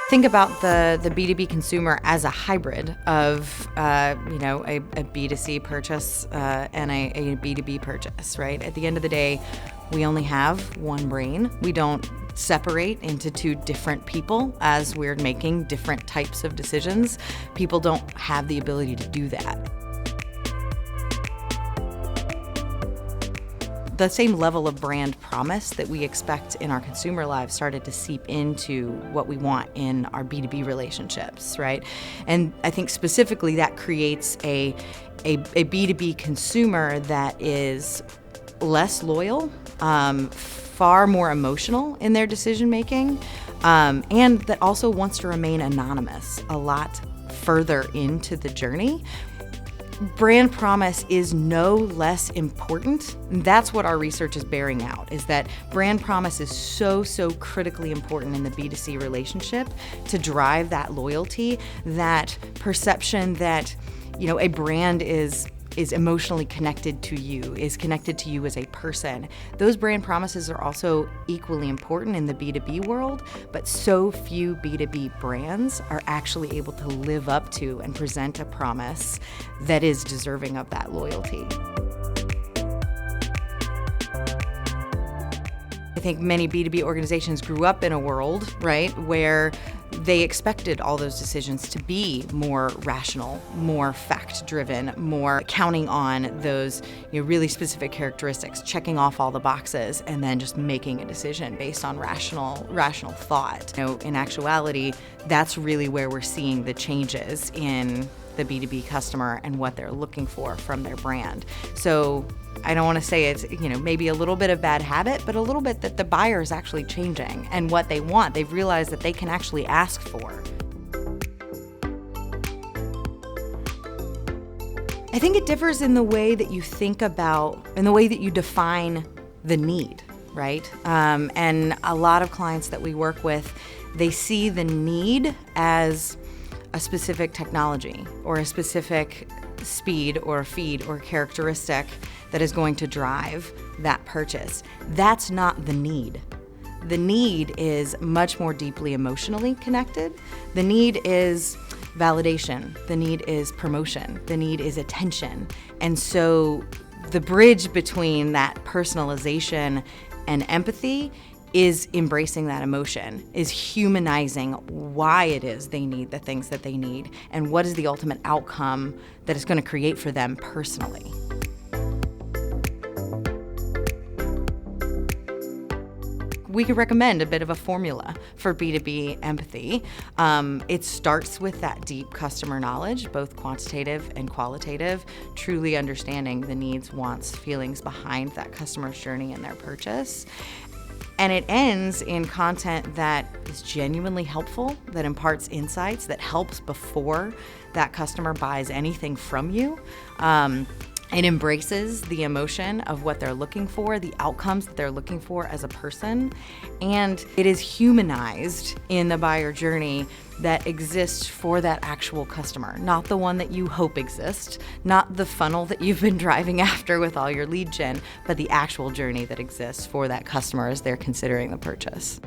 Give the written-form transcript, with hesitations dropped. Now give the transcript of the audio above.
Think about the B2B consumer as a hybrid of a B2C purchase and a B2B purchase, right? At the end of the day, we only have one brain. We don't separate into two different people as we're making different types of decisions. People don't have the ability to do that. The same level of brand promise that we expect in our consumer lives started to seep into what we want in our B2B relationships, right? And I think specifically that creates a B2B consumer that is less loyal, far more emotional in their decision making, and that also wants to remain anonymous a lot further into the journey. Brand promise is no less important. That's what our research is bearing out, is that brand promise is so critically important in the B2C relationship to drive that loyalty, that perception that, a brand is emotionally connected to you, is connected to you as a person. Those brand promises are also equally important in the B2B world, but so few B2B brands are actually able to live up to and present a promise that is deserving of that loyalty. I think many B2B organizations grew up in a world, right, where they expected all those decisions to be more rational, more fact-driven, more counting on those really specific characteristics, checking off all the boxes, and then just making a decision based on rational thought. In actuality, that's really where we're seeing the changes in the B2B customer and what they're looking for from their brand. So I don't want to say it's maybe a little bit of bad habit, but a little bit that the buyer is actually changing and what they want. They've realized that they can actually ask for. I think it differs in the way that you think about, in the way that you define the need, right? And a lot of clients that we work with, they see the need as a specific technology or a specific speed or feed or characteristic that is going to drive that purchase. That's not the need. The need is much more deeply emotionally connected. The need is validation. The need is promotion. The need is attention. And so the bridge between that personalization and empathy is embracing that emotion, is humanizing why it is they need the things that they need and what is the ultimate outcome that it's going to create for them personally. We could recommend a bit of a formula for B2B empathy. It starts with that deep customer knowledge, both quantitative and qualitative, truly understanding the needs, wants, feelings behind that customer's journey and their purchase. And it ends in content that is genuinely helpful, that imparts insights, that helps before that customer buys anything from you. It embraces the emotion of what they're looking for, the outcomes that they're looking for as a person, and it is humanized in the buyer journey that exists for that actual customer, not the one that you hope exists, not the funnel that you've been driving after with all your lead gen, but the actual journey that exists for that customer as they're considering the purchase.